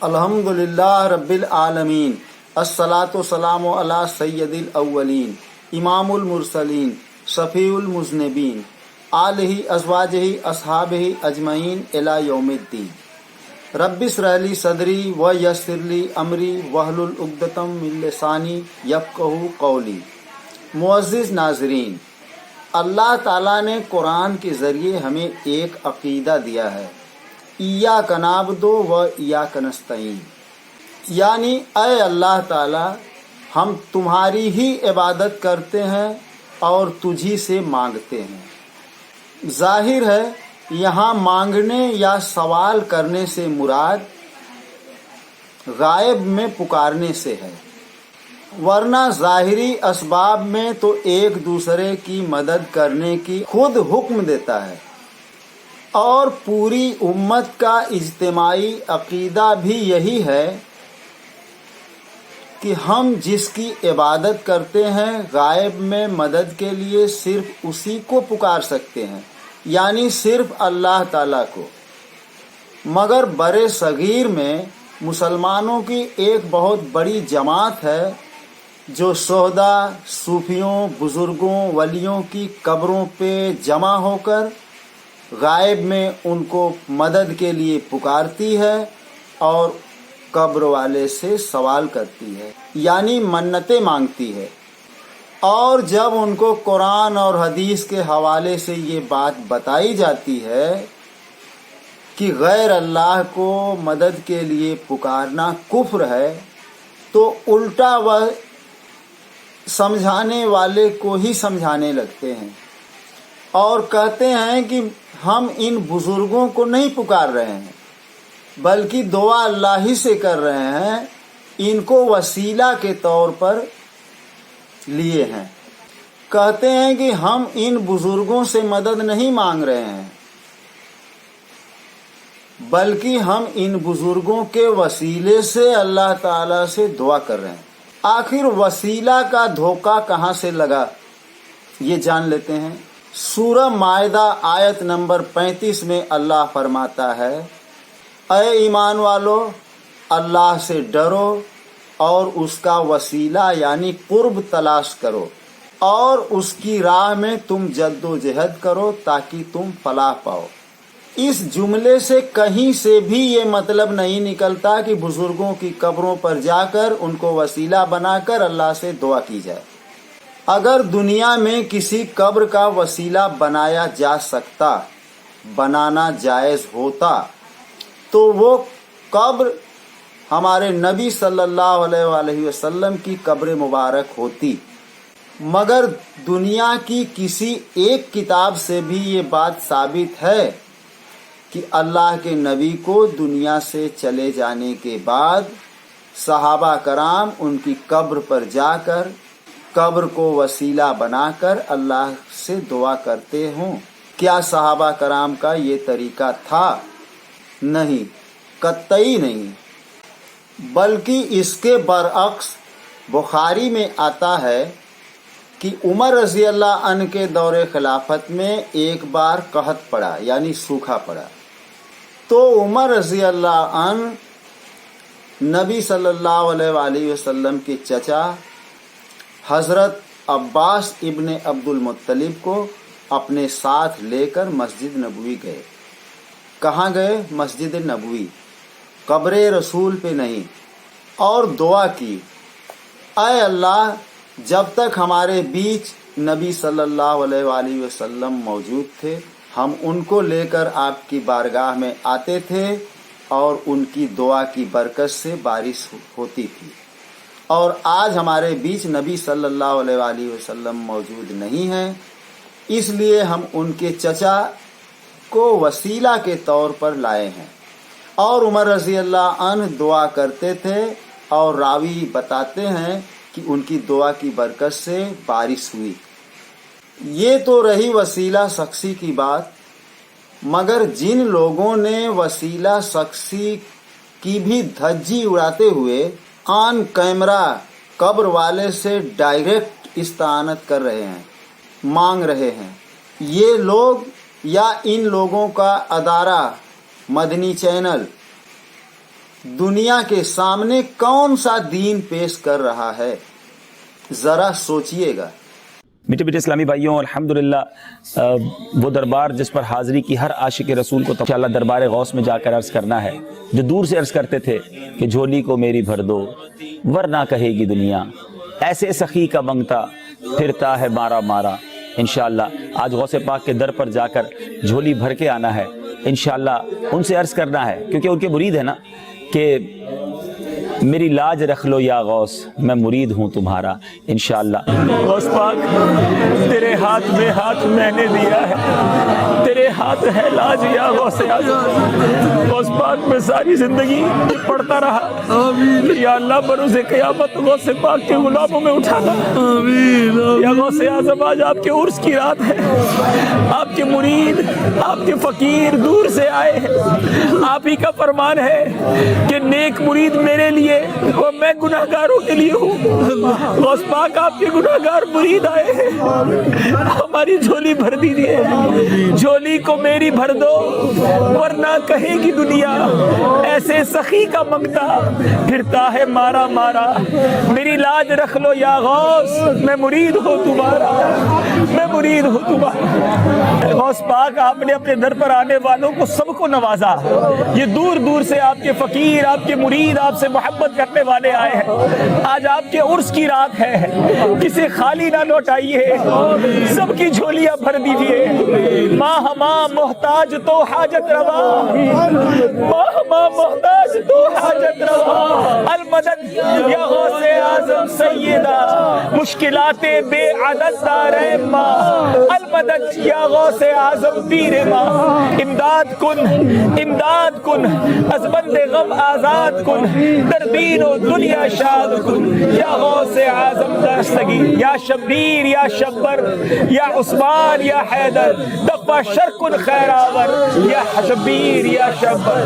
अल्हम्दुलिल्लाह रब्बिल आलमीन अस्सलातु वस्सलामु अला सय्यदिल अव्वलीन इमामुल मुरसलीन शफीउल मुज़निबीन आलिहि अज़वाजिहि अस्हाबिहि अजमईन इला यौमिद्दीन रब्बि इश्रह ली सदरी व यस्सिर ली अमरी वहलुल उक़दतम मिन लिसानी यफ़क़हू क़ौली। मुअज़्ज़िज़ नाज़रीन, अल्लाह ताला ने कुरान के ज़रिए हमें एक अक़ीदा दिया है, इय्याका नअबुदु व इय्याका नस्तईन, यानी ऐ अल्लाह ताला हम तुम्हारी ही इबादत करते हैं और तुझी से मांगते हैं। जाहिर है यहाँ मांगने या सवाल करने से मुराद गायब में पुकारने से है, वरना ज़ाहिरी असबाब में तो एक दूसरे की मदद करने की खुद हुक्म देता है। और पूरी उम्मत का इज्तिमाई अक़ीदा भी यही है कि हम जिसकी इबादत करते हैं गायब में मदद के लिए सिर्फ उसी को पुकार सकते हैं, यानी सिर्फ अल्लाह ताला को। मगर बरे सगीर में मुसलमानों की एक बहुत बड़ी जमात है जो शोहदा, सूफियों, बुज़ुर्गों, वलियों की कब्रों पे जमा होकर गायब में उनको मदद के लिए पुकारती है और कब्र वाले से सवाल करती है, यानी मन्नतें मांगती है। और जब उनको कुरान और हदीस के हवाले से ये बात बताई जाती है कि गैर अल्लाह को मदद के लिए पुकारना कुफ्र है, तो उल्टा वह समझाने वाले को ही समझाने लगते हैं और कहते हैं कि हम इन बुजुर्गों को नहीं पुकार रहे हैं, बल्कि दुआ अल्लाह ही से कर रहे हैं, इनको वसीला के तौर पर लिए हैं। कहते हैं कि हम इन बुजुर्गों से मदद नहीं मांग रहे हैं, बल्कि हम इन बुजुर्गों के वसीले से अल्लाह ताला से दुआ कर रहे हैं। आखिर वसीला का धोखा कहाँ से लगा, ये जान लेते हैं। सूरह माइदा आयत नंबर 35 में अल्लाह फरमाता है, ऐ ईमान वालो, अल्लाह से डरो और उसका वसीला यानी कुर्ब तलाश करो और उसकी राह में तुम जद्दोजहद करो ताकि तुम फलाह पाओ। इस जुमले से कहीं से भी ये मतलब नहीं निकलता कि बुजुर्गों की कब्रों पर जाकर उनको वसीला बनाकर अल्लाह से दुआ की जाए। अगर दुनिया में किसी कब्र का वसीला बनाया जा सकता, बनाना जायज़ होता, तो वो कब्र हमारे नबी सल्लल्लाहु अलैहि वसल्लम की कब्र मुबारक होती। मगर दुनिया की किसी एक किताब से भी ये बात साबित है कि अल्लाह के नबी को दुनिया से चले जाने के बाद सहाबा कराम उनकी कब्र पर जाकर कब्र को वसीला बनाकर अल्लाह से दुआ करते हों। क्या सहाबा कराम का ये तरीका था? नहीं, कतई नहीं। बल्कि इसके बरअक्स बुखारी में आता है कि उमर रज़ी अल्लाह अन्हु के दौरे खिलाफत में एक बार कहत पड़ा, यानी सूखा पड़ा। तो उमर रज़ी अल्लाह अन्हु नबी सल्लल्लाहु अलैहि वसल्लम के चचा हज़रत अब्बास इब्ने अब्दुल मुत्तलिब को अपने साथ लेकर मस्जिद नबवी गए। कहाँ गए? मस्जिद नबवी, कब्र रसूल पे नहीं। और दुआ की, ऐ अल्लाह, जब तक हमारे बीच नबी सल्लल्लाहु अलैहि वसल्लम मौजूद थे, हम उनको लेकर आपकी बारगाह में आते थे और उनकी दुआ की बरकत से बारिश होती थी। और आज हमारे बीच नबी सल्लल्लाहु अलैहि वसल्लम मौजूद नहीं हैं, इसलिए हम उनके चचा को वसीला के तौर पर लाए हैं। और उमर रज़ी अल्लाह अन्हु दुआ करते थे और रावी बताते हैं कि उनकी दुआ की बरकत से बारिश हुई। ये तो रही वसीला शख्सी की बात, मगर जिन लोगों ने वसीला शख्सी की भी धज्जी उड़ाते हुए ऑन कैमरा कब्र वाले से डायरेक्ट इस्तानत कर रहे हैं, मांग रहे हैं, ये लोग या इन लोगों का अदारा मदनी चैनल दुनिया के सामने कौन सा दीन पेश कर रहा है, जरा सोचिएगा। मीठे मीठे इस्लामी भाइयों, अल्हम्दुलिल्लाह वो दरबार जिस पर हाज़िरी की हर आशिक रसूल को तो इंशाअल्लाह दरबार गौस में जाकर अर्ज़ करना है, जो दूर से अर्ज़ करते थे कि झोली को मेरी भर दो वरना कहेगी दुनिया, ऐसे सखी का मंगता फिरता है मारा मारा। इंशाअल्लाह आज गौसे पाक के दर पर जाकर झोली भर के आना है, इंशाअल्लाह उनसे अर्ज़ करना है, क्योंकि उनके मुरीद है ना कि मेरी लाज रख लो या गौस, मैं मुरीद हूँ तुम्हारा। इंशाअल्लाह गौस पाक तेरे हाथ में हाथ मैंने दिया है, तेरे हाथ है लाज या गौस आज़म। गौस पाक में सारी जिंदगी पढ़ता रहा या अल्लाह बरोज़े क़यामत गौस पाक के गुलामों में उठाना। या गौस आज़म आज आपके उर्स की रात है, आपके मुरीद आपके फ़कीर दूर से आए हैं, आप ही का फरमान है कि नेक मुरीद मेरे लिए और मैं गुनाहगारों के लिए हूँ। गौस पाक आपके गुनाहगार मुरीद आए हैं, हमारी झोली भर दीजिए, झोली को मेरी भर दो वरना कहेगी दुनिया, ऐसे सखी का मंगता फिरता है मारा मारा। मेरी लाज रख लो या गौस, मैं मुरीद हूँ तुम्हारा, मैं मुरीद हूँ तुम्हारा। गौस पाक आपने अपने दर पर आने वालों को सबको नवाजा, ये दूर दूर से आपके फकीर आपके मुरीद आपसे मोहब्बत करने वाले आए हैं। आज आपके उर्स की रात है, किसे खाली ना लौटाइए, सबकी झोलियां भर दीजिए। माँ हमा मोहताज तो हाजत रवा, माँ हमा मोहताज तो हाजत रवा। अलमदद या गौसे आज़म सैयदा, मुश्किलाते बेअदद दारे माँ। अलमदद या गौसे आज़म पीरे माँ। इमदाद कुन अज़बंदे गम आज़ाद कुन, दरदीन ओ दुनिया शाद कुन। या गौसे आज़म दस्तगी, या शब्बीर या शब्बर, या उस्मान या हैदर, दफ़ा शरकुन खैरावर, या शब्बीर या शब्बर।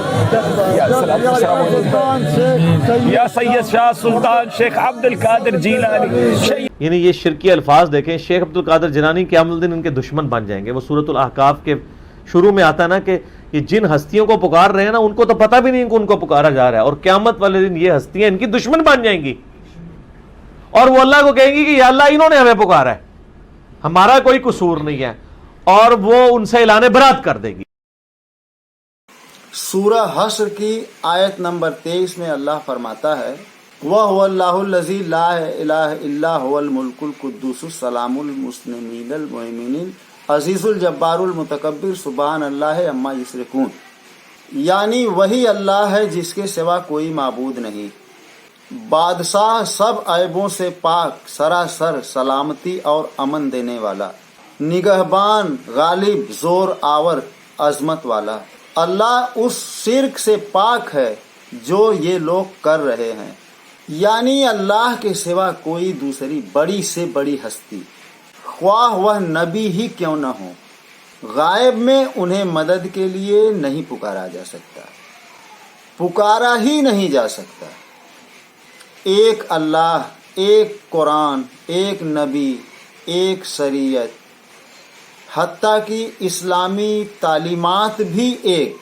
या सैयद शाह सुल्तान शेख अब्दुल कादिर जीलानी। यानी ये शिरकी अल्फाज देखें, शेख अब्दुल कादिर जिलानी क़यामत दिन इनके दुश्मन बन जाएंगे। वो सूरतुल अहकाफ के शुरू में आता ना कि ये जिन हस्तियों को पुकार रहे हैं ना, उनको तो पता भी नहीं कि उनको पुकारा जा रहा है, और क़यामत वाले दिन ये हस्तियां इनकी दुश्मन बन जाएंगी और वो अल्लाह को कहेंगी कि या अल्लाह इन्होंने हमें पुकारा है, हमारा कोई कसूर नहीं है, और वो उनसे ऐलान बरात कर देगी। सूरह हश्र की आयत नंबर 23 में अल्लाह फरमाता है, वहुवल्लाहुल लज़ी ला इलाहा इल्ला हुवल मुल्कुल कुद्दूसुस सलामुल मुस्लिमीनल मुहैमिनिल अजीजुल जब्बारुल मुतकब्बिर सुबहान अल्लाह अम्मा युश्रिकून। यानी वही अल्लाह है जिसके सिवा कोई माबूद नहीं, बादशाह सब ऐबों से पाक, सरासर सलामती और अमन देने वाला, निगहबान, गालिब, जोर आवर, अजमत वाला। अल्लाह उस शिर्क से पाक है जो ये लोग कर रहे हैं। यानी अल्लाह के सिवा कोई दूसरी बड़ी से बड़ी हस्ती, ख्वाह वह नबी ही क्यों न हो, गायब में उन्हें मदद के लिए नहीं पुकारा जा सकता, पुकारा ही नहीं जा सकता। एक अल्लाह, एक कुरान, एक नबी, एक शरीयत, हत्ता कि इस्लामी तालीमात भी एक।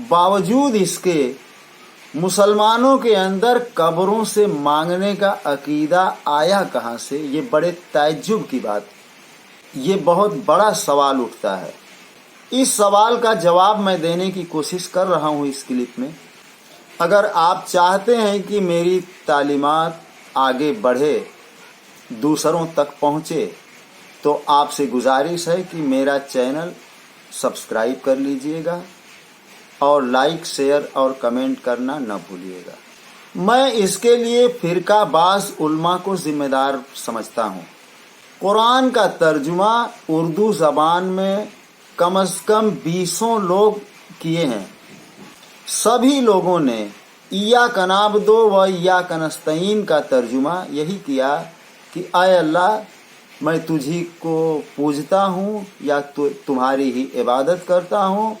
बावजूद इसके मुसलमानों के अंदर कब्रों से मांगने का अकीदा आया कहाँ से? ये बड़े ताज्जुब की बात, ये बहुत बड़ा सवाल उठता है। इस सवाल का जवाब मैं देने की कोशिश कर रहा हूँ इस क्लिप में। अगर आप चाहते हैं कि मेरी तालीमात आगे बढ़े, दूसरों तक पहुँचे, तो आपसे गुजारिश है कि मेरा चैनल सब्सक्राइब कर लीजिएगा और लाइक, शेयर और कमेंट करना न भूलिएगा। मैं इसके लिए फ़िरकाबाज़ उल्मा को जिम्मेदार समझता हूँ। कुरान का तर्जुमा उर्दू ज़बान में कम से कम 20 लोग किए हैं। सभी लोगों ने इय्याका नअबुदु व इय्याका नस्तईन का तर्जुमा यही किया कि आय अल्लाह, मैं तुझी को पूजता हूँ या तुम्हारी ही इबादत करता हूँ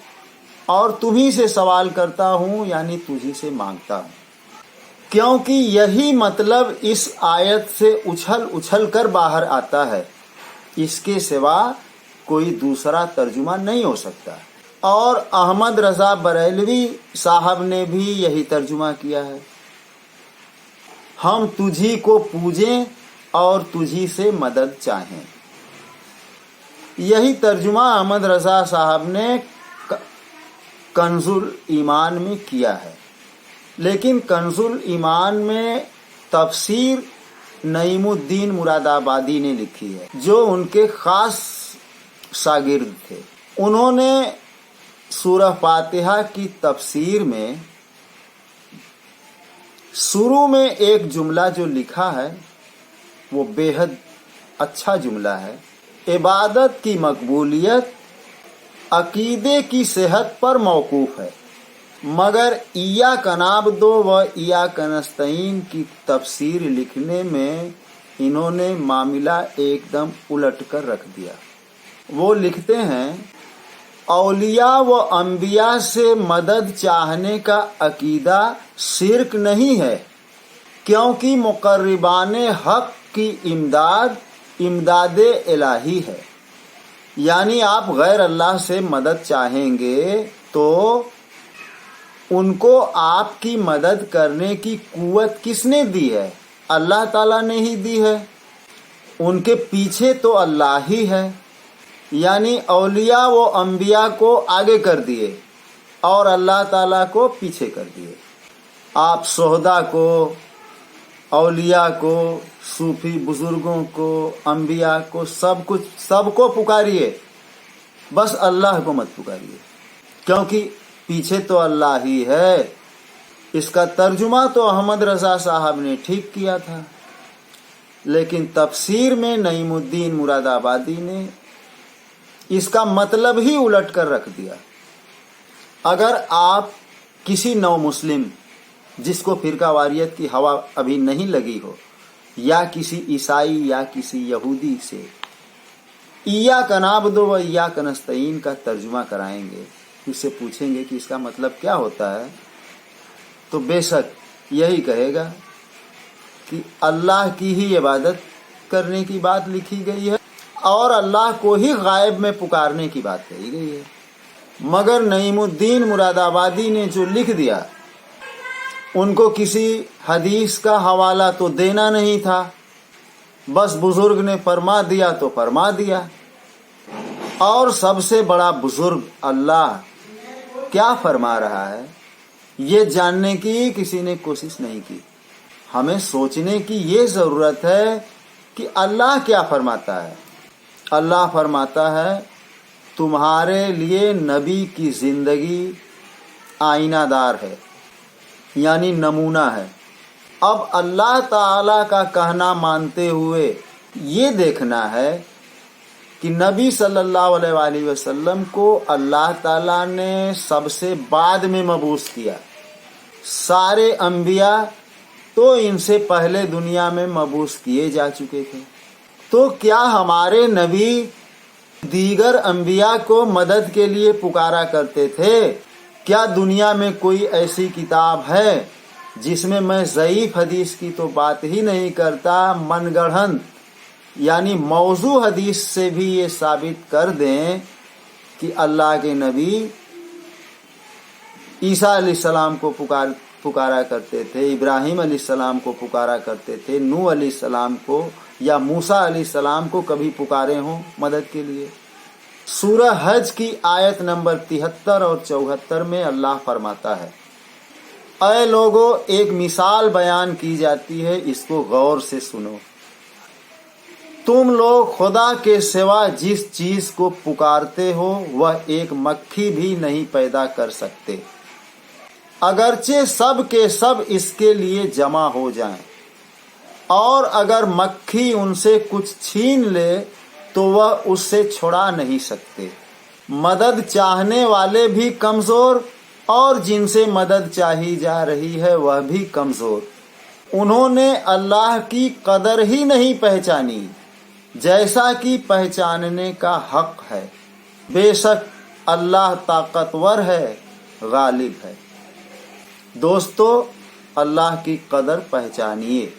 और तुम्ही से सवाल करता हूँ, यानी तुझी से मांगता हूँ। क्योंकि यही मतलब इस आयत से उछल कर बाहर आता है, इसके सिवा कोई दूसरा तर्जुमा नहीं हो सकता। اور احمد رضا بریلوی صاحب نے بھی یہی ترجمہ کیا ہے، ہم تجھی کو پوجیں اور تجھی سے مدد چاہیں۔ یہی ترجمہ احمد رضا صاحب نے کنز الایمان میں کیا ہے، لیکن کنز الایمان میں تفسیر نعیم الدین مراد آبادی نے لکھی ہے، جو ان کے خاص شاگرد تھے۔ انہوں نے سورہ فاتحہ کی تفسیر میں شروع میں ایک جملہ جو لکھا ہے وہ بے حد اچھا جملہ ہے، عبادت کی مقبولیت عقیدے کی صحت پر موقوف ہے، مگر ایاک نعبد و ایاک نستعین کی تفسیر لکھنے میں انہوں نے معاملہ ایک دم الٹ کر رکھ دیا۔ وہ لکھتے ہیں، اولیاء و انبیاء سے مدد چاہنے کا عقیدہ شرک نہیں ہے، کیونکہ مقربان حق کی امداد الہی ہے۔ یعنی آپ غیر اللہ سے مدد چاہیں گے تو ان کو آپ کی مدد کرنے کی قوت کس نے دی ہے؟ اللہ تعالیٰ نے ہی دی ہے۔ ان کے پیچھے تو اللہ ہی ہے، یعنی اولیاء و انبیاء کو آگے کر دیے اور اللہ تعالیٰ کو پیچھے کر دیے۔ آپ شہداء کو، اولیاء کو، صوفی بزرگوں کو، انبیاء کو، سب کو پکاریے، بس اللہ کو مت پکاریے، کیونکہ پیچھے تو اللہ ہی ہے۔ اس کا ترجمہ تو احمد رضا صاحب نے ٹھیک کیا تھا، لیکن تفسیر میں نعیم الدین مراد آبادی نے اس کا مطلب ہی الٹ کر رکھ دیا۔ اگر آپ کسی نو مسلم جس کو فرقہ واریت کی ہوا ابھی نہیں لگی ہو، یا کسی عیسائی یا کسی یہودی سے ایاک نعبد و ایاک نستعین کا ترجمہ کرائیں گے، اس سے پوچھیں گے کہ اس کا مطلب کیا ہوتا ہے، تو بے شک یہی کہے گا کہ اللہ کی ہی عبادت کرنے کی بات لکھی گئی ہے اور اللہ کو ہی غائب میں پکارنے کی بات کہی گئی ہے۔ مگر نعیم الدین مراد آبادی نے جو لکھ دیا، ان کو کسی حدیث کا حوالہ تو دینا نہیں تھا، بس بزرگ نے فرما دیا تو فرما دیا۔ اور سب سے بڑا بزرگ اللہ کیا فرما رہا ہے یہ جاننے کی کسی نے کوشش نہیں کی۔ ہمیں سوچنے کی یہ ضرورت ہے کہ اللہ کیا فرماتا ہے۔ اللہ فرماتا ہے، تمہارے لیے نبی کی زندگی آئینہ دار ہے، یعنی نمونہ ہے۔ اب اللہ تعالیٰ کا کہنا مانتے ہوئے یہ دیکھنا ہے کہ نبی صلی اللہ علیہ وآلہ وسلم کو اللہ تعالیٰ نے سب سے بعد میں مبعوث کیا۔ سارے انبیاء تو ان سے پہلے دنیا میں مبعوث کیے جا چکے تھے، تو کیا ہمارے نبی دیگر انبیاء کو مدد کے لیے پکارا کرتے تھے؟ کیا دنیا میں کوئی ایسی کتاب ہے جس میں ضعیف حدیث کی تو بات ہی نہیں کرتا، من گڑھنت یعنی موضوع حدیث سے بھی یہ ثابت کر دیں کہ اللہ کے نبی عیسیٰ علیہ السلام کو پکارا کرتے تھے، ابراہیم علیہ السلام کو پکارا کرتے تھے، نوح علیہ السلام کو یا موسیٰ علیہ السلام کو کبھی پکارے ہوں مدد کے لیے؟ سورہ حج کی آیت نمبر 73 اور 74 میں اللہ فرماتا ہے، اے لوگو، ایک مثال بیان کی جاتی ہے، اس کو غور سے سنو۔ تم لوگ خدا کے سوا جس چیز کو پکارتے ہو وہ ایک مکھی بھی نہیں پیدا کر سکتے، اگرچہ سب کے سب اس کے لیے جمع ہو جائیں، اور اگر مکھی ان سے کچھ چھین لے تو وہ اس سے چھڑا نہیں سکتے۔ مدد چاہنے والے بھی کمزور اور جن سے مدد چاہی جا رہی ہے وہ بھی کمزور۔ انہوں نے اللہ کی قدر ہی نہیں پہچانی جیسا کہ پہچاننے کا حق ہے۔ بے شک اللہ طاقتور ہے، غالب ہے۔ دوستو، اللہ کی قدر پہچانیے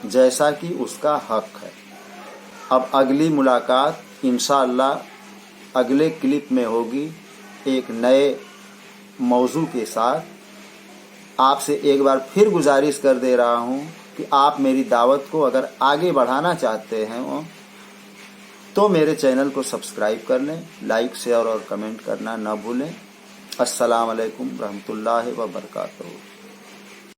جیسا کہ اس کا حق ہے۔ اب اگلی ملاقات انشاءاللہ اگلے کلپ میں ہوگی۔ ایک نئے موضوع کے ساتھ آپ سے ایک بار پھر گزارش کر دے رہا ہوں کہ آپ میری دعوت کو اگر آگے بڑھانا چاہتے ہیں تو میرے چینل کو سبسکرائب کر لیں، لائک شیئر اور کمنٹ کرنا نہ بھولیں۔ السلام علیکم ورحمۃ اللہ وبرکاتہ۔